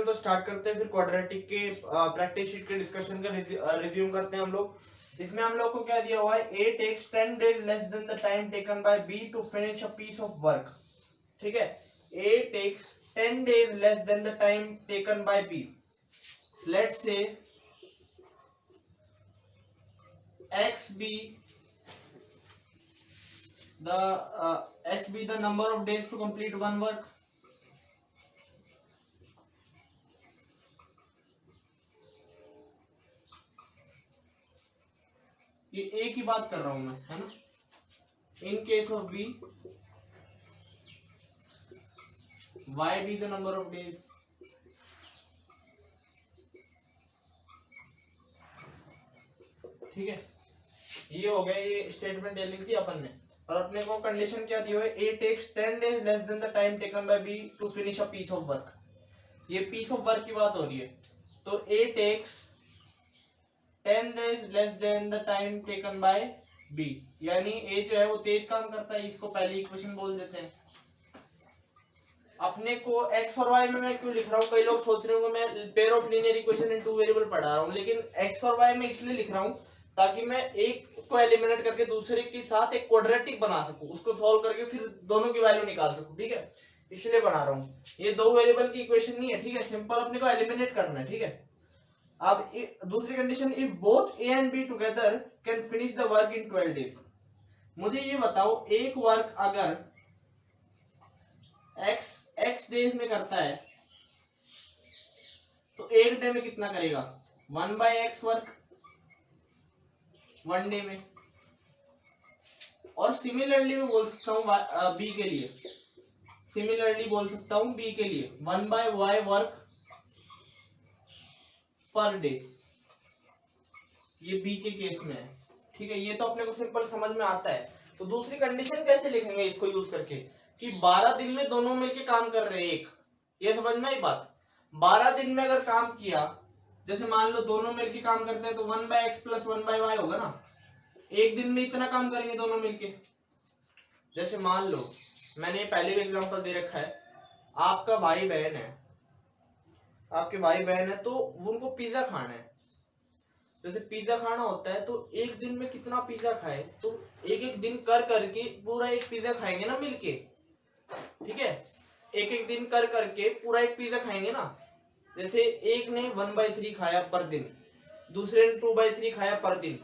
तो स्टार्ट करते हैं, फिर क्वाड्रेटिक के प्रैक्टिस शीट के डिस्कशन का रिज्यूम करते हैं हम लोग। इसमें हम लोग को क्या दिया हुआ है, A takes 10 days less than the time taken by B to finish a piece of work. ठीक है, A takes 10 days less than the time taken by B. Let's say x be the number of days to complete one work। ये ए की बात कर रहा हूं मैं, है ना। In case of B, y be the number of days। ठीक है, ये हो गया, ये स्टेटमेंट ले ली थी अपन ने। और अपने को कंडीशन क्या दी हुई है, A takes 10 days less than the time taken by B to finish a piece of work. ये पीस ऑफ वर्क की बात हो रही है, तो A takes 10 days less than the time taken by B, यानी ए जो है वो तेज काम करता है, इसको पहली इक्वेशन बोल देते हैं। अपने को एक्स और वाई में मैं क्यों लिख रहा हूँ, कई लोग सोच रहे होंगे मैं pair of linear equation in two variable पढ़ा रहा हूँ, लेकिन एक्स और वाई में इसलिए लिख रहा हूँ ताकि मैं एक को एलिमिनेट करके दूसरे के साथ एक क्वाड्रेटिक बना सकूं, उसको सॉल्व करके फिर दोनों की वैल्यू निकाल सकूं। ठीक है, इसलिए बना रहा हूँ। ये दो वेरिएबल की इक्वेशन नहीं है, ठीक है, सिंपल अपने को एलिमिनेट करना है। ठीक है, अब दूसरी condition, if both A and be together can finish the work in 12 days। मुझे ये बताओ, एक वर्क अगर x डेज में करता है तो एक डे में कितना करेगा, 1/x वर्क 1 डे में। और सिमिलरली मैं बोल सकता हूँ बी के लिए, सिमिलरली बोल सकता हूँ बी के लिए 1/y वर्क पर डे। ये बी के केस में है। ठीक है, ये तो अपने को सिंपल समझ में आता है। तो दूसरी कंडीशन कैसे लिखेंगे इसको यूज करके, कि 12 दिन में दोनों मिलके काम कर रहे हैं एक, ये समझना ही बात। 12 दिन में अगर काम किया, जैसे मान लो दोनों मिलके काम करते हैं तो 1/x प्लस 1/y होगा ना। एक दिन में इतना काम करेंगे दोनों मिलके। जैसे मान लो, मैंने पहले भी एग्जांपल दे रखा है, आपका भाई बहन है, आपके भाई बहन है तो उनको पिज्जा खाना है। जैसे पिज्जा खाना होता है तो एक दिन में कितना पिज्जा खाए, तो एक एक दिन कर करके पूरा एक पिज्जा खाएंगे ना मिलके। ठीक है, एक एक दिन कर करके पूरा एक पिज्जा खाएंगे ना। जैसे एक ने 1/3 खाया पर दिन, दूसरे ने 2/3 खाया पर दिन,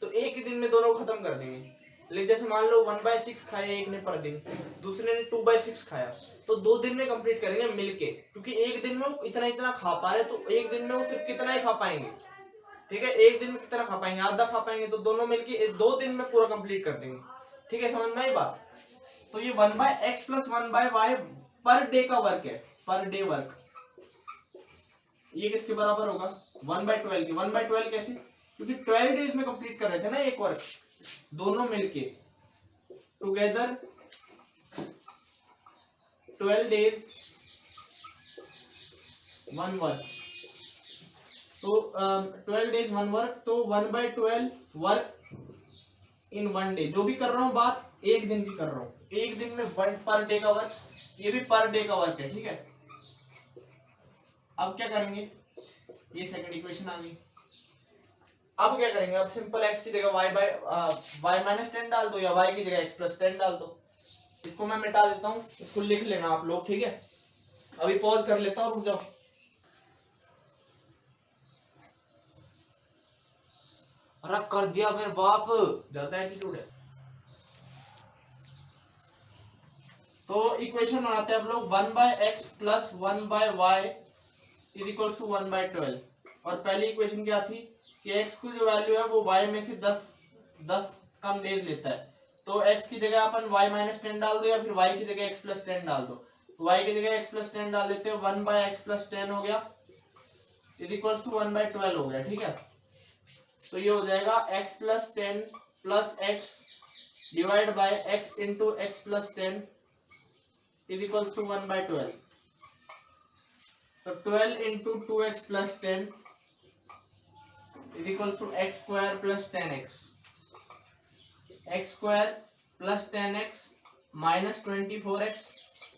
तो एक ही दिन में दोनों खत्म कर देंगे। लेकिन जैसे मान लो 1/6 खाया एक ने पर दिन, दूसरे ने 2/6 खाया, तो 2 दिन में कंप्लीट करेंगे मिलके, क्योंकि एक दिन में वो इतना इतना खा पा रहे, तो एक दिन में वो सिर्फ कितना ही खा पाएंगे। ठीक है, एक दिन में कितना खा पाएंगे, आधा खा पाएंगे, तो दोनों मिलके 2 दिन में पूरा कंप्लीट कर देंगे। ठीक है, समझ में आई बात। तो ये 1/x plus 1/y per day का वर्क है, पर डे वर्क। ये किसके बराबर होगा, 1/12 की। 1/12 कैसे, क्योंकि 12 डेज में कंप्लीट कर रहे थे ना एक वर्क, दोनों मिलके टुगेदर 12 days 1 वर्क। तो 12 days 1 वर्क, तो 1/12 वर्क इन 1 डे। जो भी कर रहा हूँ बात एक दिन की कर रहा हूँ, एक दिन में 1 पर डे का वर्क, ये भी पर डे का वर्क है। ठीक है, अब क्या करेंगे, ये सेकंड इक्वेशन आ गई। अब क्या करेंगे, अब सिंपल x की जगह y माइनस 10 डाल दो, या y की जगह x प्लस 10 डाल दो। इसको मैं मिटा देता हूँ, इसको लिख लेना आप लोग। ठीक है, अभी पॉज कर लेता हूँ, रुक जाओ। अरे कर दिया मेरे बाप, ज्यादा एटीट्यूड है। तो इक्वेशन बनाते हैं आप लोग, 1/x plus 1/y is equal to 1/12। और पहली इक्वेशन क्या थी कि x की जो वैल्यू है वो y में से 10 कम डेज लेता है। तो x की जगह अपन y माइनस 10 डाल दो, या फिर y की जगह x प्लस 10 डाल दो। तो y की जगह x प्लस 10 डाल देते हैं, 1/x प्लस 10 हो गया इज इक्वल टू 1/12 हो गया। ठीक है, तो ये हो जाएगा x plus 10 plus x divide by x into x plus 10 is equal to 1/12। तो 12 into 2x plus 10 is equal to x square plus 10x। x square plus 10x minus 24x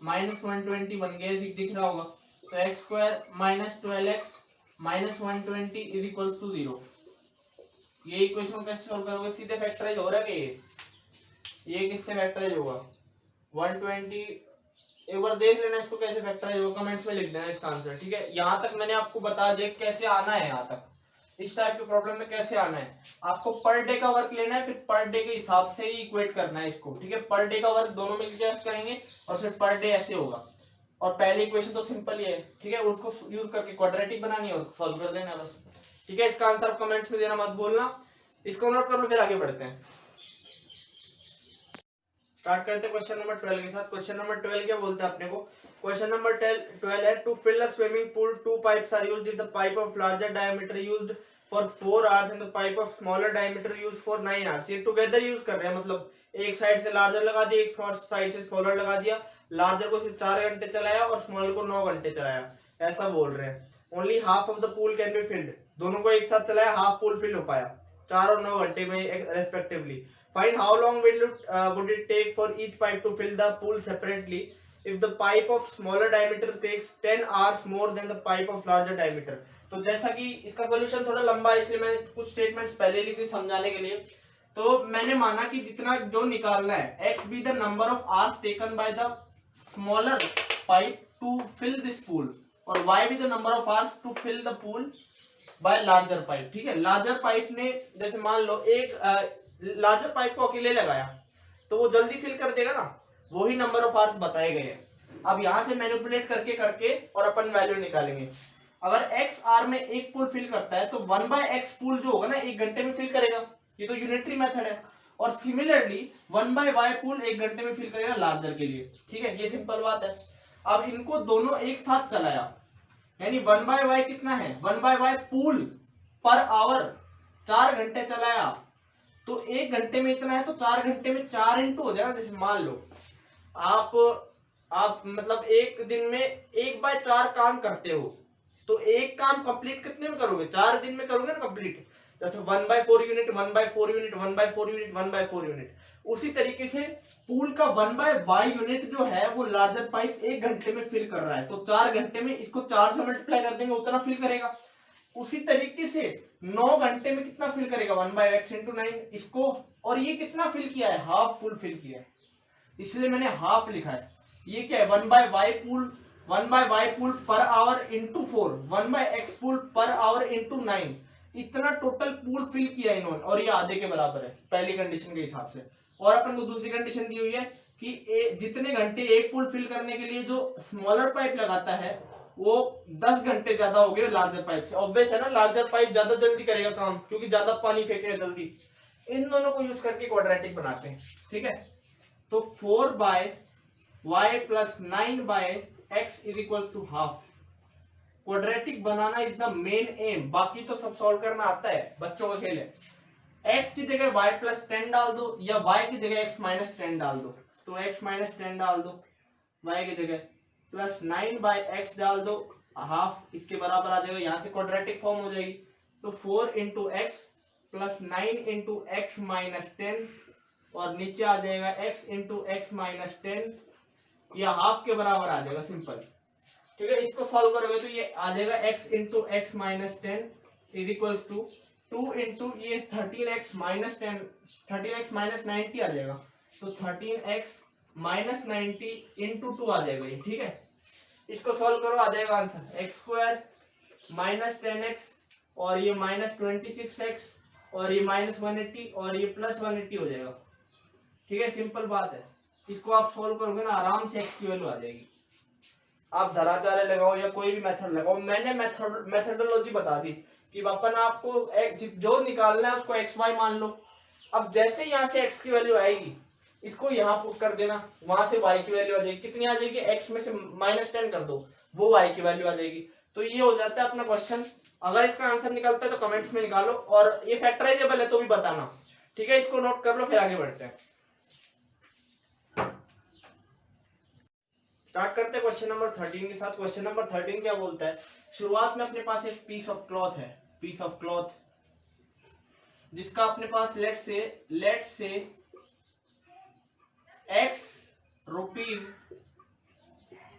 minus 120 बन गया, दिख रहा होगा। तो x square minus 12x minus 120 is equal to 0। ये equation कैसे solve करोगे? सीधे फैक्टराइज हो रहा है ये किससे फैक्टराइज होगा? 120। एक बार देख लेना इसको कैसे फैक्टराइज होगा, कमेंट्स में लिख देना इसका आंसर, ठीक है। यहाँ तक मैंने आपको बता दिया कैसे आना है, यहाँ तक इस टाइप के प्रॉब्लम में कैसे आना है। आपको पर डे का वर्क लेना है, फिर पर डे के हिसाब से ही इक्वेट करना है इसको, ठीक है। पर डे का वर्क दोनों मिलकर करेंगे और फिर पर डे ऐसे होगा। और पहली इक्वेशन तो सिंपल ही है, ठीक है, उसको यूज करके क्वाड्रेटिक बनानी है और सॉल्व कर देना बस, ठीक है। इसका आंसर कमेंट्स में देना मत भूलना, इसको नोट कर लो, फिर आगे बढ़ते हैं। स्टार्ट करते हैं क्वेश्चन नंबर 12 के साथ। क्वेश्चन नंबर 12 क्या बोलते हैं अपने को? क्वेश्चन नंबर 12 है, to fill a swimming pool two pipes are used if the pipe of larger diameter used for 4 hours and the pipe of smaller diameter used for 9 hours. ये together use कर रहे हैं, मतलब एक side से larger लगा दिया, एक साइड से स्मॉलर लगा दिया। लार्जर को सिर्फ 4 घंटे चलाया और स्मॉलर को 9 घंटे चलाया, ऐसा बोल रहे हैं। Only half of the pool can be filled, दोनों को एक साथ चलाया, हाफ पूल फिल हो पाया 4 और 9 घंटे में respectively. Find how long would it take for each pipe to fill the pool separately if the pipe of smaller diameter takes 10 hours more than the pipe of larger diameter। तो जैसा कि इसका solution थोड़ा लंबा है, इसलिए मैंने कुछ स्टेटमेंट्स पहले लिखी समझाने के लिए। तो मैंने माना कि जितना जो निकालना है, x be the number of hours taken by the smaller pipe to fill this pool और y be the number of hours to fill the pool by larger pipe, ठीक है। लार्जर पाइप ने जैसे मान लो एक लार्जर पाइप को अकेले लगाया तो वो जल्दी फिल कर देगा ना, वही नंबर ऑफ आवर्स बताए गए हैं। अब यहां से मैनिपुलेट करके करके और अपन वैल्यू निकालेंगे। अगर x आर में एक पूल फिल करता है तो 1/x पूल जो होगा ना 1 घंटे में फिल करेगा, ये तो यूनिटरी मेथड है। और सिमिलरली 1/y पूल 1 घंटे में फिल करेगा लार्जर के लिए, ठीक है, ये सिंपल बात है। अब इनको दोनों एक साथ चलाया, यानी 1/y कितना है? 1/y पूल पर आवर 4 घंटे चलाया, तो 1 घंटे में इतना है, तो 4 घंटे में 4 इंटू हो जाएगा। जैसे मान लो आप मतलब एक दिन में 1/4 काम करते हो, तो एक काम कंप्लीट कितने में करोगे? 4 दिन में करोगे ना कंप्लीट। जैसे 1/4 यूनिट 1/4 यूनिट 1/4 यूनिट 1/4 यूनिट। उसी तरीके से पूल का 1/y यूनिट जो है वो लार्जर पाइप 1 घंटे में फिल कर रहा है, तो 4 घंटे में इसको 4 से मल्टीप्लाई कर देंगे, उतना फिल करेगा। उसी तरीके से 9 घंटे में कितना फिल करेगा? 1/x इंटू 9 इसको। और ये कितना फिल किया है? हाफ पूल फिल किया है, इसलिए मैंने हाफ लिखा है। ये क्या है? 1/y pool per hour into 4, 1/x pool per hour into 9, इतना टोटल पूल फिल किया इन्होंने, और ये आधे के बराबर है पहली कंडीशन के हिसाब से। और अपन को दूसरी कंडीशन दी हुई है कि जितने घंटे एक पूल फिल करने के लिए जो स्मॉलर पाइप लगाता है वो 10 घंटे ज्यादा हो गए लार्जर पाइप से। ऑब्वियस है ना, लार्जर पाइप ज्यादा जल्दी करेगा काम, क्योंकि ज्यादा पानी फेंकेगा जल्दी। इन दोनों को यूज करके क्वाड्रेटिक बनाते हैं, ठीक है। तो 4/y प्लस 9/x is equal to half. Quadratic बनाना इज द मेन एम, बाकी तो सब सॉल्व करना आता है, बच्चों का खेल है। x की जगह y प्लस 10 डाल दो या y की जगह x माइनस 10 डाल दो, तो x माइनस 10 डाल दो y की जगह, प्लस 9/x डाल दो, हाफ इसके बराबर आ जाएगा, यहां से क्वाड्रेटिक फॉर्म हो जाएगी। तो 4 into x plus 9 into x minus 10, और नीचे आ जाएगा x इंटू एक्स माइनस 10, या हाफ के बराबर आ जाएगा, सिंपल, ठीक है। इसको सॉल्व करोगे तो ये आ जाएगा x into x minus 10 is equal to 2 into ये 13x माइनस 10, 13x माइनस 90 आ जाएगा, तो 13x माइनस 90 इंटू 2 आ जाएगा ये, ठीक है। इसको सॉल्व करो, आ जाएगा answer x square minus 10x और ये माइनस 26x और ये माइनस 180 और ये प्लस 180 हो जाएगा, ठीक है। सिंपल बात है, इसको आप सॉल्व करोगे ना आराम से x की वैल्यू आ जाएगी। आप धराचार्य लगाओ या कोई भी मेथड लगाओ, मैंने मेथडोलॉजी बता दी कि अपन आपको जो निकालना है उसको xy मान लो। अब जैसे यहाँ से x की वैल्यू आएगी, इसको यहाँ पुट कर देना, वहां से y की वैल्यू आ जाएगी। कितनी आ जाएगी? x में से माइनस 10 कर दो, वो y की वैल्यू आ जाएगी। तो ये हो जाता है अपना क्वेश्चन। अगर इसका आंसर निकलता है तो कमेंट्स में निकालो, और ये फैक्टराइजेबल है तो भी बताना, ठीक है। इसको नोट कर लो, फिर आगे बढ़ते हैं। स्टार्ट करते हैं क्वेश्चन नंबर 13 के साथ। क्वेश्चन नंबर 13 क्या बोलता है? शुरुआत में अपने पास एक पीस ऑफ क्लॉथ है, पीस ऑफ क्लॉथ जिसका अपने पास लेट से x रुपीज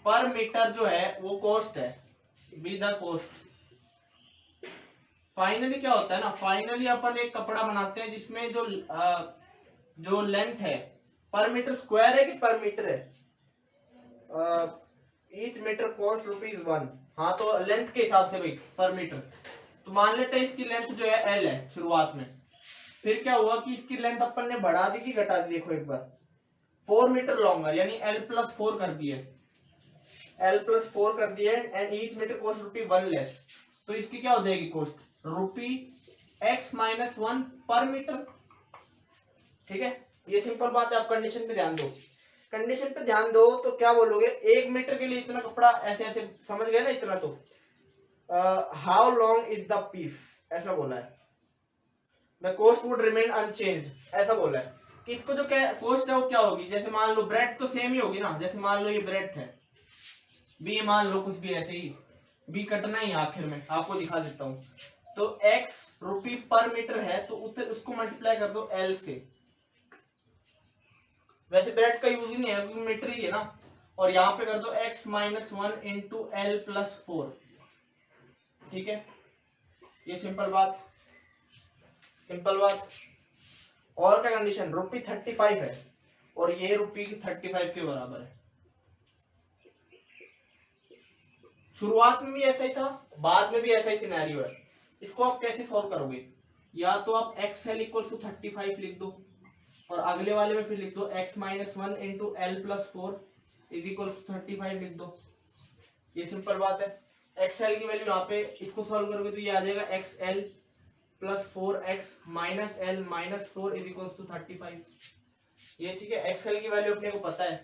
पर मीटर जो है वो कॉस्ट है, बी द कॉस्ट। फाइनली क्या होता है ना, फाइनली अपन एक कपड़ा बनाते हैं जिसमें जो लेंथ है पर मीटर स्क्वायर है कि पर मीटर है, ईच मीटर कॉस्ट ₹1। हाँ तो लेंथ के हिसाब से भाई पर मीटर। तो मान लेते हैं इसकी लेंथ जो है L है शुरुआत में, फिर क्या हुआ कि इसकी लेंथ अपन ने बढ़ा दी कि घटा दी, देखो एक बार 4 मीटर लॉन्गर यानी L+4 कर दिए, L+4 कर दिए and each metre cost ₹1 less. तो इसकी क्या हो जाएगी कॉस्ट, ₹x-1 पर मीटर। ठीक है, ये सिंपल बात है। आप कंडीशन पे ध्यान दो, कंडीशन पे ध्यान दो तो क्या बोलोगे, 1 मीटर के लिए इतना कपड़ा, ऐसे ऐसे समझ गए ना इतना। तो how long is the piece, ऐसा बोला है। The cost would remain unchange, ऐसा बोला है कि इसको जो कॉस्ट है वो क्या होगी, जैसे मान लो ब्रेड तो सेम ही होगी ना, जैसे मान लो ये ब्रेड है बी, मान लो कुछ भी ऐसे ही, बी कटना ही आखिर में, आपको दिखा देता हूँ। तो x रुपी पर मीटर है तो उसको मल्टीप्लाई कर दो L से। वैसे ब्रेड का यूज ही नहीं है क्योंकि मीटर ही है ना, और यहाँ पे कर दो x-1 इंटू L+4। ठीक है, ये सिंपल बात, सिंपल बात। और क्या कंडीशन, ₹35 है और ये ₹35 के बराबर है। शुरुआत में भी ऐसा ही था, बाद में भी ऐसा ही सिनेरियो है। इसको आप कैसे सॉल्व करोगे, या तो आप XL = 35 लिख दो और अगले वाले में फिर लिख दो x-1 इंटू L+4 = 35 लिख दो। ये सिंपल बात है। XL की वैल्यू यहाँ पे इसको सॉल्व करोगे तो ये आ जाएगा XL + 4x - L - 4 = 35। ये ठीक है, XL की वैल्यू अपने को पता है।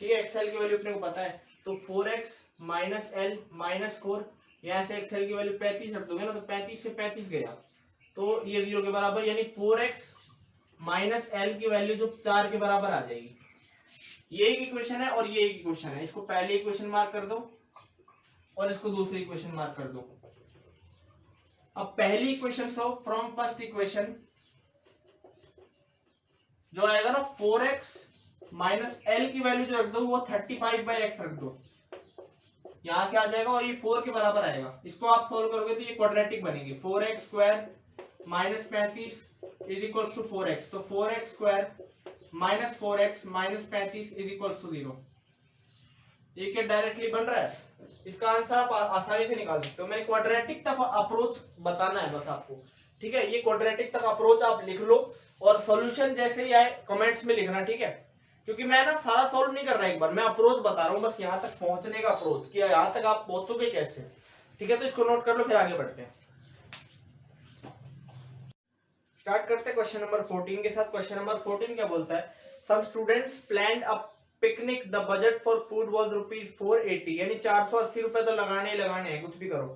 ठीक है, XL की वैल्यू अपने को पता है, तो 4x - L - 4, यहाँ से XL की वैल्यू 35 रख दोगे ना, तो 35 से 35 गया तो ये 0 के बराबर, यानी 4x - L की वैल्यू जो 4 के बराबर आ जाएगी। ये एक इक्वेशन है और ये एक इक्वेशन है, इसको पहले इक्वेशन मार्क कर दो और इसको दूसरी इक्वेशन मार्क कर दो। अब पहली equation so from first equation जो आएगा ना 4x - L की वैल्यू जो रख दो वो 35/x रख दो, यहां से आ जाएगा और ये 4 के बराबर आएगा। इसको आप सोल्व करोगे तो ये क्वाड्रेटिक बनेगी, 4x² - 35 = 4x, तो 4x² - 4x - 35 = 0। ये क्या डायरेक्टली बन रहा है, इसका आंसर आप आसानी से निकाल सकते हो। मैंने क्वाड्रेटिक तक अप्रोच बताना है बस आपको। ठीक है, ये क्वाड्रेटिक तक अप्रोच आप लिख लो और सॉल्यूशन जैसे ही आए कमेंट्स में लिखना। ठीक है, क्योंकि मैं ना सारा सॉल्व नहीं कर रहा, एक बार मैं अप्रोच बता रहा हूँ बस, यहाँ तक पहुंचने का अप्रोच कि यहाँ तक आप पहुंचोगे कैसे। ठीक है, तो इसको नोट कर लो, फिर आगे बढ़ते हैं। स्टार्ट करते हैं क्वेश्चन नंबर 14 के साथ। क्वेश्चन नंबर 14 क्या बोलता है, some students planned a picnic, the budget for food was ₹480, यानी 480 रुपए तो लगाने ही लगाने हैं, कुछ भी करो,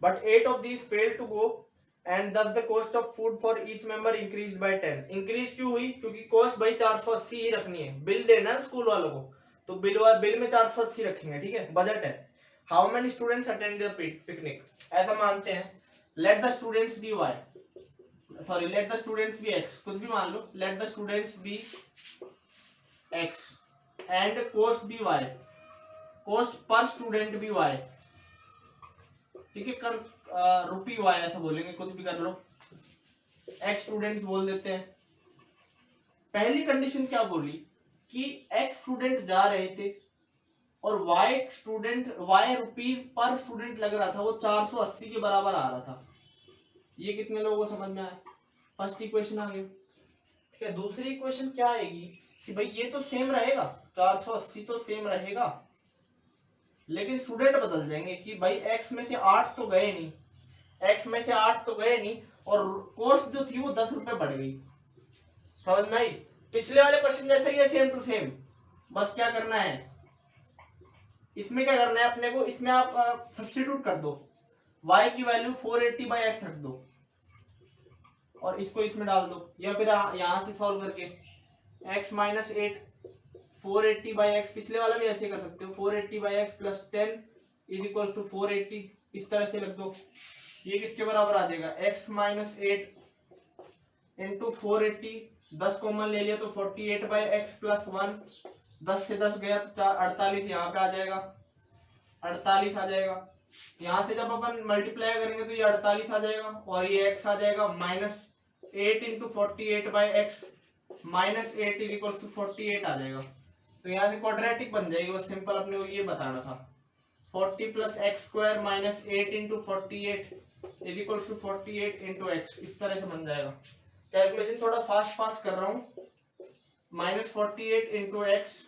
but 8 of these failed to go and thus the cost of food for each member increased by 10। Increase क्यों हुई, क्योंकि कॉस्ट भाई 480 ही रखनी है, बिल देना स्कूल वालों को, तो बिल में 480 रखेंगे। ठीक है, बजट है। How many students attend the picnic, ऐसा मानते हैं। Let the students be Y, sorry let the students be X, कुछ भी मान लो, let the students be X and cost be Y, cost per student be Y. ठीक है, रुपी Y ऐसा बोलेंगे, कुछ भी कर लो, एक्स स्टूडेंट्स बोल देते हैं। पहली कंडीशन क्या बोली कि एक्स स्टूडेंट जा रहे थे और वाई रुपीज पर स्टूडेंट लग रहा था, वो 480 के बराबर आ रहा था। ये कितने लोगों को समझ में आया, फर्स्ट इक्वेशन आ गई। ठीक है, दूसरी इक्वेशन क्या आएगी कि भाई ये तो सेम रहेगा, 480 तो सेम रहेगा, लेकिन स्टूडेंट बदल जाएंगे कि भाई x में से 8 तो गए नहीं, x में से 8 तो गए नहीं, और कॉस्ट जो थी वो 10 रुपए बढ़ गई। समझ में आई, पिछले वाले क्वेश्चन जैसे ही है, सेम टू सेम। बस क्या करना है, इसमें क्या करना है अपने को, इसमें आप सब्स्टिट्यूट कर दो, y की वैल्यू 480/x रख दो और इसको इसमें डाल दो, या फिर यहां से सॉल्व करके x - 8 480/x, पिछले वाला भी ऐसे कर सकते हो, 480/x + 10 = 480, इस तरह से रख दो। ये किसके बराबर आ जाएगा, x - 8 × 480, 10 कॉमन ले लिया तो 48/x + 1 10 से 10 गया तो 48 यहाँ पे आ जाएगा, 48 आ जाएगा। यहाँ से जब अपन मल्टीप्लाई करेंगे तो ये 48 आ जाएगा और ये x आ जाएगा -8 into 48/x, -8 is equal to 48 आ जाएगा। तो यहाँ से क्वाड्रेटिक बन जाएगी, बस सिंपल अपने को ये बताना था। 40 + x² -8 into 48 is equal to 48 into x, इस तरह से बन जाएगा। कैलकुलेशन थोड़ा फास्ट कर रहा हूँ। -48 इंटू x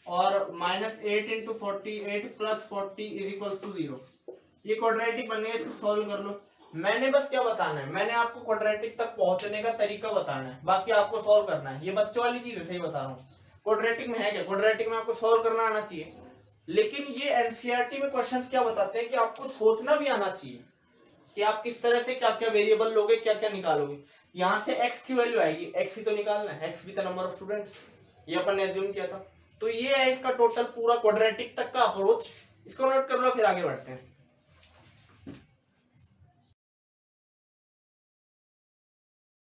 और -8 इंटू 48 + 40 इज इक्वल टू 0। ये क्वाड्रेटिक बनेगा, इसको सॉल्व कर लो। मैंने बस क्या बताना है, मैंने आपको क्वाड्रेटिक तक पहुंचने का तरीका बताना है, बाकी आपको सॉल्व करना है। ये बच्चों वाली चीज है, सही बता रहा हूँ। क्वाड्रेटिक में है क्या, क्वाड्रेटिक में आपको सॉल्व करना आना चाहिए। लेकिन ये एनसीईआरटी में क्वेश्चंस क्या बताते हैं कि आपको सोचना भी आना चाहिए कि आप किस तरह से क्या क्या वेरिएबल लोगे, क्या क्या निकालोगे। यहाँ से x की वैल्यू आएगी, x ही तो निकालना है, x भी तो नंबर ऑफ स्टूडेंट्स, ये अपन ने एज्यूम किया था। तो ये है इसका टोटल पूरा क्वाड्रेटिक तक का अप्रोच। इसको नोट कर लो, फिर आगे बढ़ते हैं।